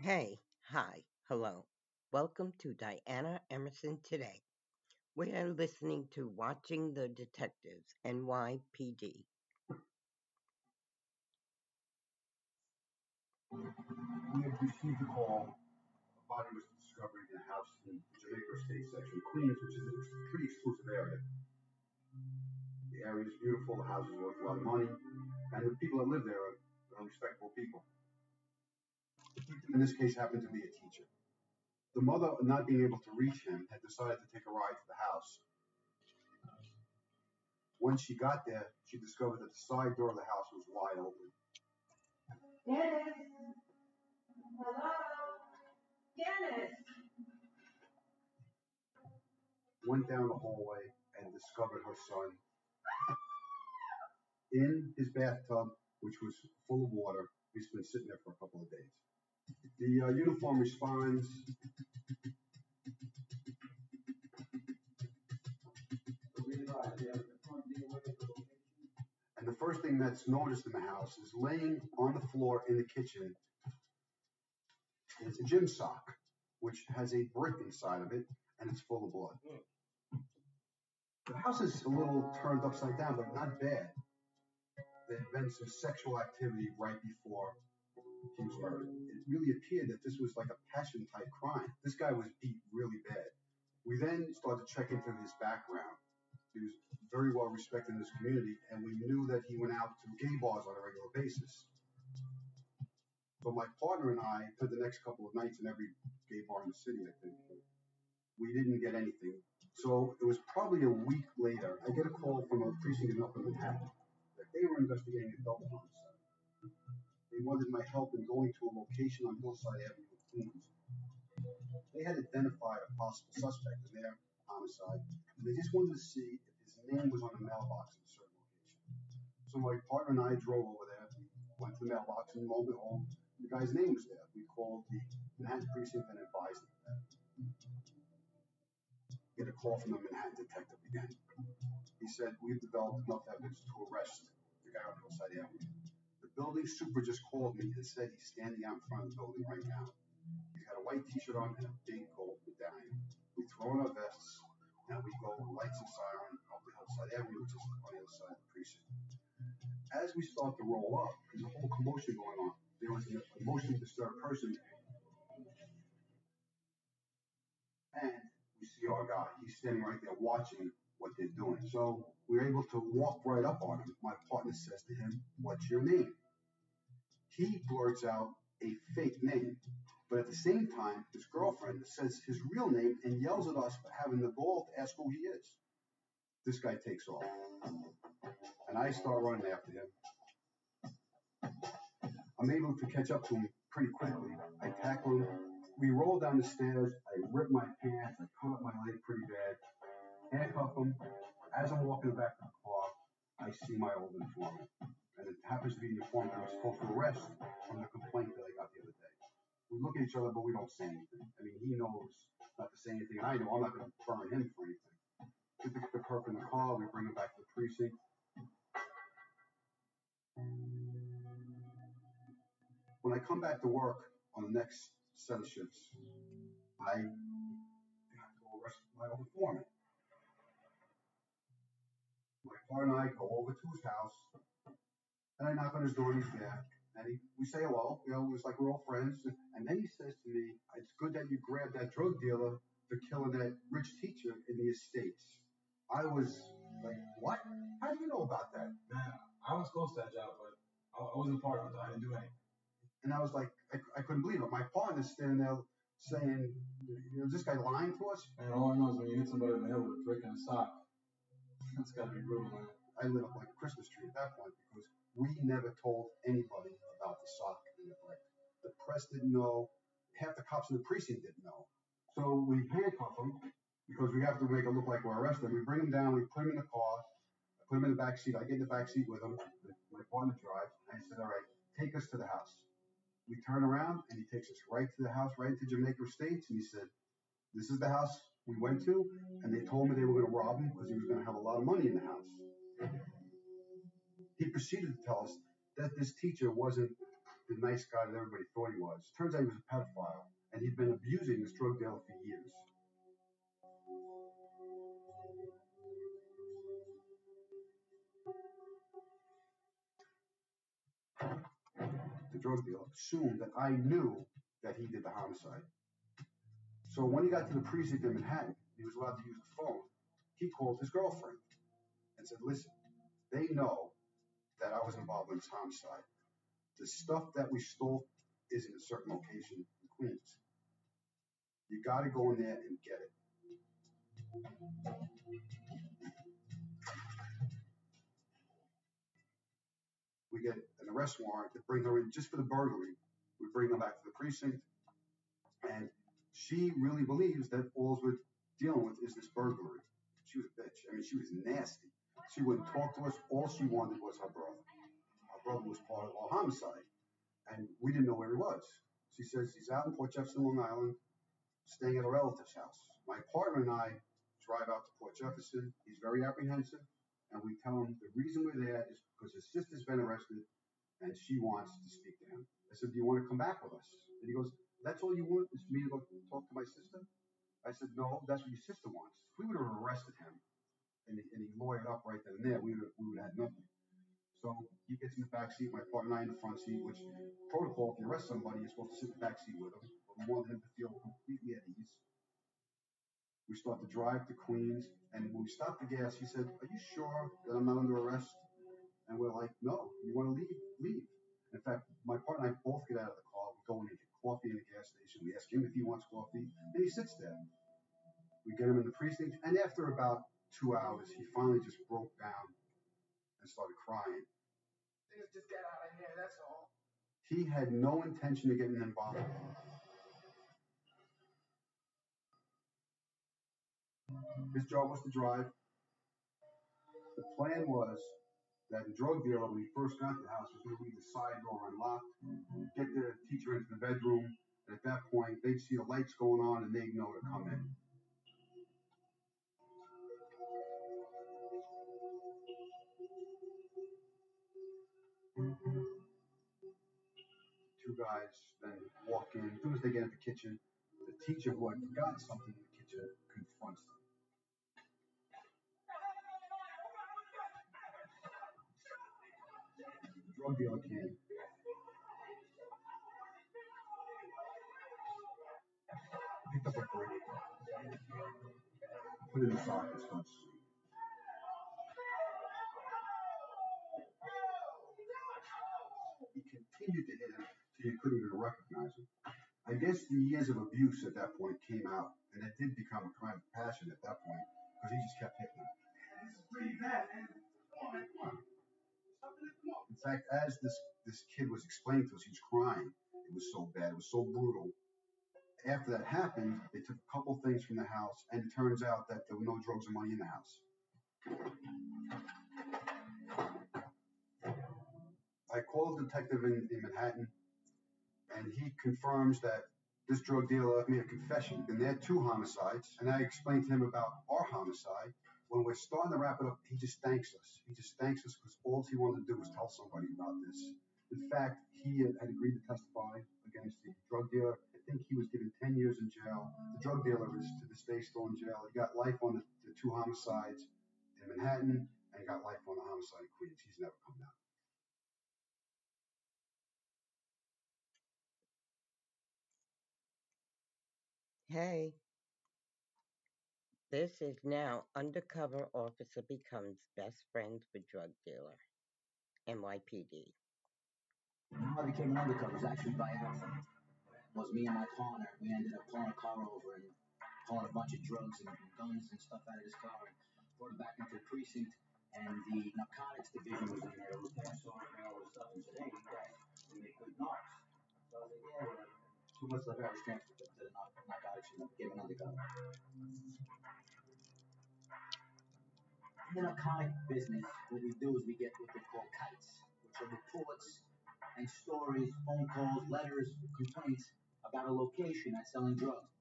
Hey, hi, hello. Welcome to Diana Emerson Today. We are listening to Watching the Detectives, NYPD. We have received a call. A body was discovered in a house in the Jamaica State section of Queens, which is a pretty exclusive area. The area is beautiful, the house is worth a lot of money, and the people that live there are respectable people. The victim in this case happened to be a teacher. The mother, not being able to reach him, had decided to take a ride to the house. When she got there, she discovered that the side door of the house was wide open. Dennis! Hello? Dennis! Went down the hallway and discovered her son in his bathtub, which was full of water. He's been sitting there for a couple of days. The uniform responds. And the first thing that's noticed in the house is laying on the floor in the kitchen is a gym sock, which has a brick inside of it, and it's full of blood. The house is a little turned upside down, but not bad. There had been some sexual activity right before he was murdered. It really appeared that this was like a passion type crime. This guy was beat really bad. We then started to check into his background. He was very well respected in this community, and we knew that he went out to gay bars on a regular basis. So my partner and I spent the next couple of nights in every gay bar in the city, I think. We didn't get anything. So it was probably a week later, I get a call from a precinct in Upper Manhattan that they were investigating a double homicide. They wanted my help in going to a location on Hillside Avenue in Queens. They had identified a possible suspect in their homicide, and they just wanted to see if his name was on a mailbox in a certain location. So my partner and I drove over there. We went to the mailbox, and lo and behold, the guy's name was there. We called the Manhattan precinct and advised them of that. Get a call from the Manhattan detective again. He said, "We've developed enough evidence to arrest the guy on Hillside Avenue." The building super just called me and said he's standing out in front of the building right now. He's got a white t-shirt on and a big gold medallion. We throw on our vests and we go lights and siren up the Hillside Avenue, which is on the other side of the precinct. As we start to roll up, there's a whole commotion going on. There was an emotionally disturbed person, and we see our guy. He's standing right there watching what they're doing. So we're able to walk right up on him. My partner says to him, "What's your name?" He blurts out a fake name. But at the same time, his girlfriend says his real name and yells at us for having the gall to ask who he is. This guy takes off. And I start running after him. I'm able to catch up to him pretty quickly. I tackle him. We roll down the stairs. I rip my pants. I cut up my leg pretty bad. Handcuff him. As I'm walking back to the car, I see my old informant. And it happens to be the informant I was supposed to arrest from the complaint that I got the other day. We look at each other, but we don't say anything. I mean, he knows not to say anything, and I know I'm not going to burn him for anything. We pick the perp in the car. We bring him back to the precinct. When I come back to work on the next set of shifts, I have to go arrest my old informant. My partner and I go over to his house, and I knock on his door, and he's there. And we say hello, it was like we're all friends. And then he says to me, "It's good that you grabbed that drug dealer for killing that rich teacher in the Estates." I was like, "What? How do you know about that?" Man, I was close to that job, but I wasn't part of it. I didn't do anything. And I was like, I couldn't believe it. My partner's standing there saying, "Is this guy lying to us?" And all I know is when you hit somebody in the head with a brick and a sock, that's got to be brutal, man. I lit up like a Christmas tree at that point because we never told anybody about the sock and the brick. The press didn't know. Half the cops in the precinct didn't know. So we handcuff him because we have to make it look like we're arresting him. We bring him down. We put him in the car. I put him in the back seat. I get in the back seat with him. My partner drives. And I said, "All right, take us to the house." We turn around and he takes us right to the house, right into Jamaica Estates. And he said, "This is the house we went to." And they told me they were going to rob him because he was going to have a lot of money in the house. He proceeded to tell us that this teacher wasn't the nice guy that everybody thought he was. Turns out he was a pedophile, and he'd been abusing this drug dealer for years. The drug dealer assumed that I knew that he did the homicide. So when he got to the precinct in Manhattan, he was allowed to use the phone. He called his girlfriend and said, listen, they know that I was involved in this homicide. The stuff that we stole is in a certain location in Queens. You got to go in there and get it. We get an arrest warrant to bring her in just for the burglary. We bring her back to the precinct, and she really believes that all we're dealing with is this burglary. She was a bitch. I mean, she was nasty. She wouldn't talk to us. All she wanted was her brother. Our brother was part of our homicide, and we didn't know where he was. She says he's out in Port Jefferson, Long Island, staying at a relative's house. My partner and I drive out to Port Jefferson. He's very apprehensive, and we tell him the reason we're there is because his sister's been arrested, and she wants to speak to him. I said, do you want to come back with us? And he goes, that's all you want is for me to go talk to my sister? I said, no, that's what your sister wants. If we would have arrested him and he lawyered up right then and there, we would have had nothing. So he gets in the back seat, my partner and I in the front seat, which protocol, if you arrest somebody, you're supposed to sit in the back seat with him. But we wanted him to feel completely at ease. We start to drive to Queens, and when we stopped the gas, he said, are you sure that I'm not under arrest? And we're like, no, you want to leave? Leave. In fact, my partner and I both get out of the car. We go in and get coffee in the gas station. We ask him if he wants coffee, and he sits there. We get him in the precinct, and after about 2 hours, he finally just broke down and started crying. Just get out of here, that's all. He had no intention of getting involved. His job was to drive. The plan was that the drug dealer, when he first got to the house, was going to leave the side door unlocked, get the teacher into the bedroom, and at that point, they'd see the lights going on and they'd know to come in. Two guys then walk in. As soon as they get in the kitchen, the teacher, who had forgotten something in the kitchen, confronts them. The drug dealer came. Picked up a brick, put it in the socket, and started swinging. He continued to hit him till you couldn't even recognize him. I guess the years of abuse at that point came out, and it did become a crime of passion at that point, because he just kept hitting him. This is pretty bad, man. Come on, man, come on. In fact, as this kid was explaining to us, he was crying. It was so bad. It was so brutal. After that happened, they took a couple things from the house, and it turns out that there were no drugs or money in the house. I called a detective in Manhattan, and he confirms that this drug dealer made a confession, and there are two homicides. And I explained to him about our homicide. When we're starting to wrap it up, he just thanks us. He just thanks us because all he wanted to do was tell somebody about this. In fact, he had agreed to testify against the drug dealer. I think he was given 10 years in jail. The drug dealer is to this day still in jail. He got life on the two homicides in Manhattan and got life on the homicide in Queens. He's never come out. Hey, this is now undercover officer becomes best friends with drug dealer. NYPD. How I became an undercover was actually by accident. It was me and my partner. We ended up pulling a car over and pulling a bunch of drugs and guns and stuff out of this car and brought it back into the precinct. And the narcotics division was in there. It was there, saw me all this stuff and said, hey, you guys, we make good narcs. So I was like, yeah, whatever. 2 months later, I was transferred to the narcotics and became an undercover. In the narcotic business, what we do is we get what they call kites, which are reports and stories, phone calls, letters, complaints about a location that's selling drugs.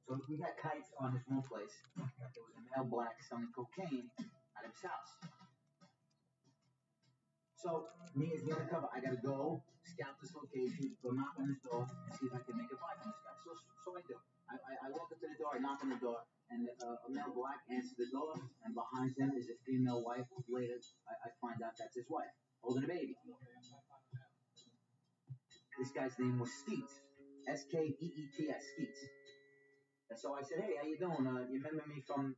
So we got kites on this one place that there was a male black selling cocaine at his house. So, me as the undercover, I gotta go scout this location, go knock on his door, and see if I can make a buy from this guy. So I do. I walk up to the door, I knock on the door, and a male black answers the door, and behind him is a female wife. Later, I find out that's his wife, holding a baby. This guy's name was Skeets, Skeets, Skeets. And so I said, hey, how you doing? You remember me from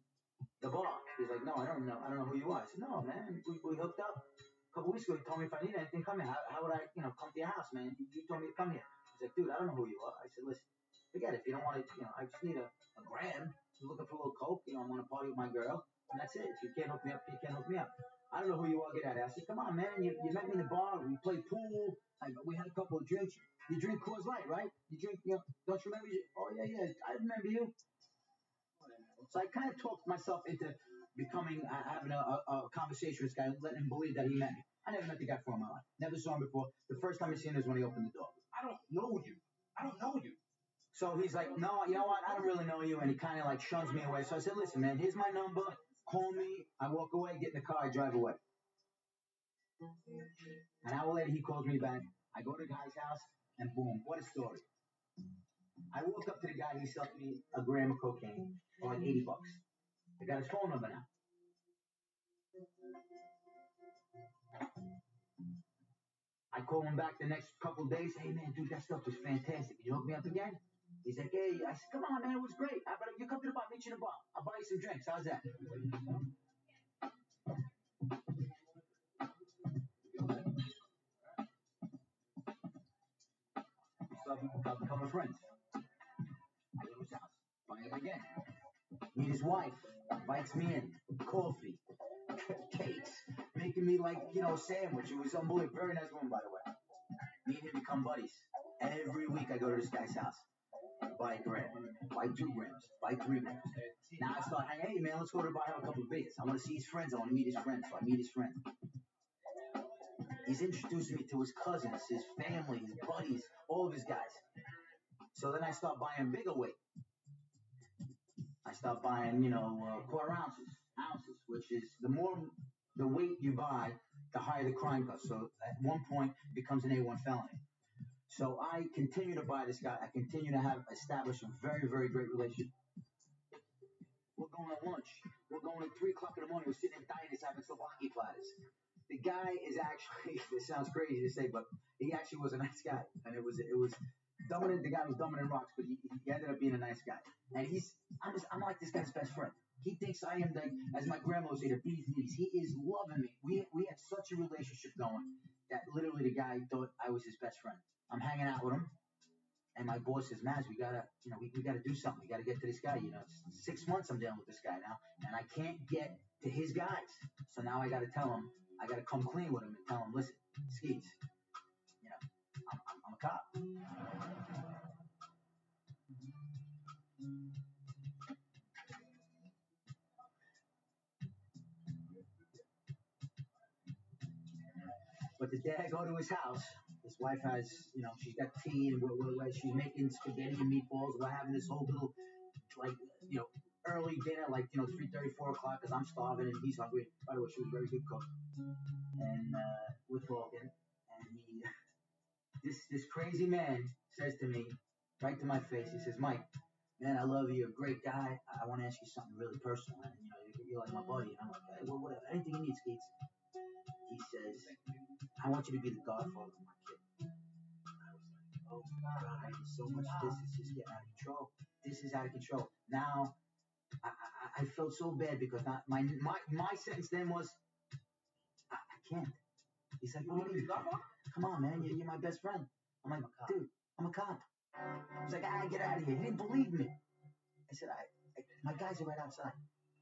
the bar? He's like, no, I don't know who you are. I said, no, man, we hooked up a couple weeks ago. You told me if I need anything, come here. How would I, come to your house, man? You told me to come here. He's like, dude, I don't know who you are. I said, listen, forget it. If you don't want to, I just need a gram. I'm looking for a little coke. I want to party with my girl. And that's it. If you can't hook me up, you can't hook me up. I don't know who you are. Get out of here. I said, come on, man. You met me in the bar. We played pool. We had a couple of drinks. You drink Coors Light, right? You drink, don't you remember? Oh, yeah. I remember you. So I kind of talked myself into becoming, having a conversation with this guy, letting him believe that he met me. I never met the guy before in my life. Never saw him before. The first time I seen him was when he opened the door. I don't know you. So he's like, no, you know what? I don't really know you. And he kind of like shuns me away. So I said, listen, man, here's my number. Call me. I walk away, get in the car, I drive away. An hour later, he calls me back. I go to the guy's house, and boom, what a story. I walk up to the guy, he sells me a gram of cocaine for like $80. I got his phone number now. I call him back the next couple of days. Hey, man, dude, that stuff was fantastic. Can you hook me up again? He's like, hey, I said, come on, man, it was great. How about you come to the bar, meet you in the bar. I'll buy you some drinks. How's that? So I've become friends. I go to his house, buy him again. Meet his wife, invites me in, coffee, cakes, making me like, a sandwich. It was unbelievable. Very nice woman, by the way. Me and him become buddies. Every week I go to this guy's house. Buy a gram, buy 2 grams, buy 3 grams. Now I start hanging, hey man, let's go to the bar, have a couple of beers. I want to see his friends, I want to meet his friends. So I meet his friends. He's introducing me to his cousins, his family, his buddies, all of his guys. So then I start buying bigger weight. I start buying, quarter ounces, which is the more the weight you buy, the higher the crime cost. So at one point it becomes an A1 felony. So I continue to buy this guy. I continue to have established a very, very great relationship. We're going to lunch. We're going at 3 o'clock in the morning. We're sitting in diners having souvlaki platters. The guy is actually, this sounds crazy to say, but he actually was a nice guy. And it was dominant. The guy was dominant rocks, but he ended up being a nice guy. And I'm like this guy's best friend. He thinks I am, like, as my grandma would say, the bee's knees. He is loving me. We had such a relationship going that literally the guy thought I was his best friend. I'm hanging out with him. And my boss says, Maz, we gotta do something. We gotta get to this guy. It's 6 months I'm dealing with this guy now, and I can't get to his guys. So now I gotta tell him, I gotta come clean with him and tell him, listen, Skeets, I'm a cop. But the day I go to his house, his wife has, she's got tea and she's making spaghetti and meatballs. We're having this whole little, like, early dinner, like, 3:30, 4 o'clock, because I'm starving and he's hungry. By the way, she was a very good cook. And we're talking, and this crazy man says to me, right to my face, he says, Mike, man, I love you. You're a great guy. I want to ask you something really personal. And, you're like my buddy. And I'm like, hey, well, whatever. Anything you need, Skeets. He says, I want you to be the godfather of my kid. I was like, oh, God, so much. This is just getting out of control. This is out of control. Now, I felt so bad because my sentence then was, I can't. He's like, what do you mean? Come on, man. You're my best friend. I'm like, dude, I'm a cop. He's like, get out of here. He didn't believe me. I said, my guys are right outside.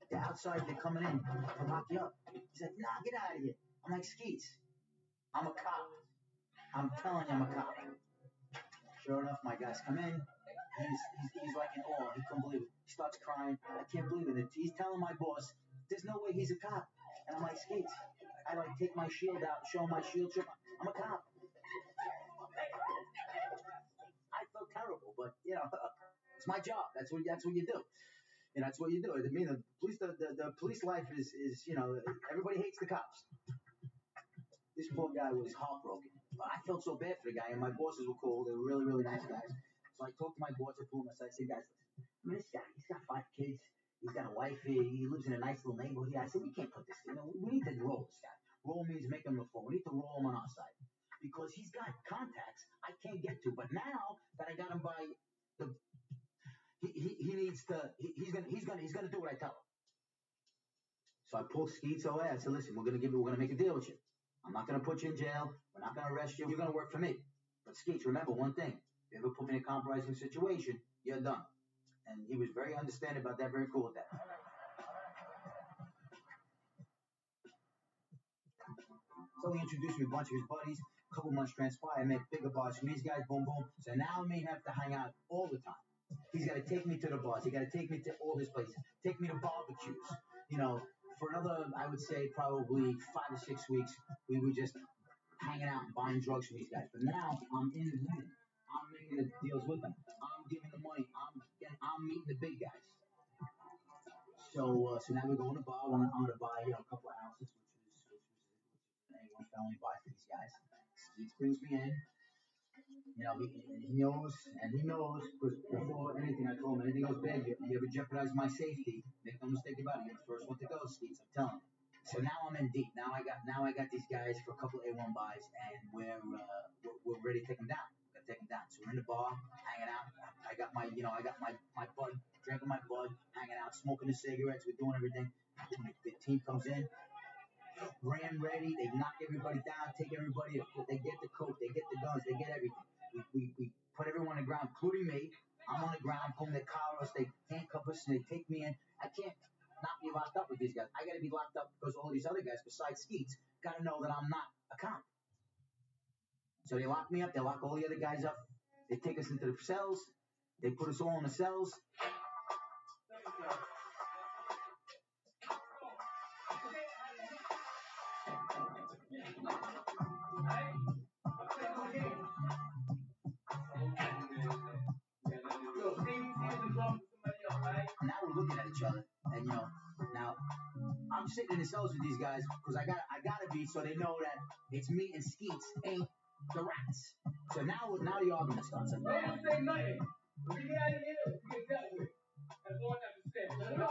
They're outside. They're coming in to lock you up. He's like, nah, get out of here. I'm like, Skeets, I'm a cop. I'm telling you, I'm a cop. Sure enough, my guys come in. He's like in awe. He couldn't believe it. He starts crying. I can't believe it. He's telling my boss, there's no way he's a cop. And I'm like, Skeets, I like take my shield out, show him my shield strip. I'm a cop. I felt terrible, but it's my job. That's what you do. That's what you do. I mean, the police life is everybody hates the cops. This poor guy was heartbroken. But I felt so bad for the guy, and my bosses were cool. They were really, really nice guys. So I talked to my boss at Puma. I said, guys, I mean, this guy, he's got 5 kids. He's got a wife here. He lives in a nice little neighborhood here. I said, we can't put this, we need to roll this guy. Roll means make him the phone. We need to roll him on our side. Because he's got contacts I can't get to. But now that I got him by the, he needs to, he's gonna do what I tell him. So I pulled Skeets away. I said, listen, we're gonna make a deal with you. I'm not gonna put you in jail. We're not gonna arrest you. You're gonna work for me. But Skeets, remember one thing. If you ever put me in a compromising situation, you're done. And he was very understanding about that, very cool with that. So he introduced me to a bunch of his buddies. A couple months transpired. I met bigger bars from these guys, boom, boom. So now I may have to hang out all the time. He's got to take me to the bars. He's got to take me to all his places. Take me to barbecues. For another, I would say, probably 5 or 6 weeks, we were just hanging out and buying drugs from these guys. But now I'm in the room. I'm making the deals with them. I'm giving the money. I'm meeting the big guys. So now we're going to bar. I'm going to buy a couple of houses, which was an A1 felony buy for these guys. Skeets brings me in. He knows, because before anything, I told him, anything goes bad, you ever jeopardize my safety, make no mistake about it, you're the first one to go, Skeets, I'm telling you. So now I'm in deep. Now I got these guys for a couple of A1 buys, and we're ready to take them down. We're gonna take them down. So we're in the bar, hanging out. I got my bud, drinking my bud, hanging out, smoking the cigarettes. We're doing everything. The team comes in, ran ready. They knock everybody down, take everybody. They get the coke, they get the guns, they get everything. We put everyone on the ground, including me. I'm on the ground, boom, they collar us, they handcuff us, and they take me in. I can't not be locked up with these guys. I got to be locked up because all these other guys, besides Skeets, got to know that I'm not a cop. So they lock me up, they lock all the other guys up, they take us into the cells, they put us all in the cells. Now we're looking at each other, and now I'm sitting in the cells with these guys because I gotta be so they know that it's me and Skeets ain't the rats. So now the argument starts. Don't say nothing. When you get out of here, you get dealt with. That's all I have to say. No.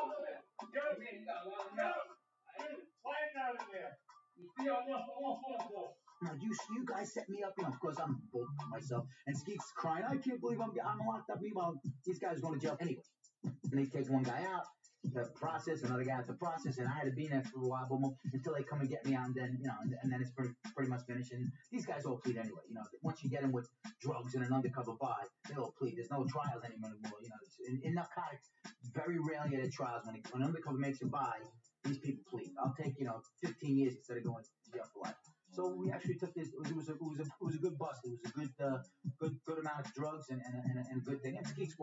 Quiet down in there. You see, I want phone call. Now you guys set me up, because I'm both myself. And Skeets crying, I can't believe I'm locked up. Meanwhile, these guys are going to jail anyway. And they take one guy out, the process, another guy out the process, and I had to be in there for a while, until they come and get me out, and then and then it's pretty much finished. And these guys all plead anyway. Once you get them with drugs and an undercover buy, they all plead. There's no trials anymore. In narcotics, very rarely are there trials. When an undercover makes a buy, these people plead. I'll take 15 years instead of going to jail for life. So we actually took this. It was a good bust. It was a good amount of drugs and a good thing. And Skeets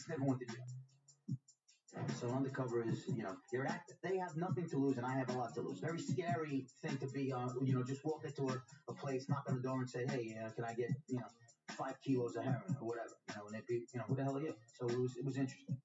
never went to jail. So undercover is, they're active. They have nothing to lose, and I have a lot to lose. Very scary thing to be on. Just walk into a place, knock on the door, and say, hey, can I get 5 kilos of heroin or whatever? And they'd be, who the hell are you? So it was interesting.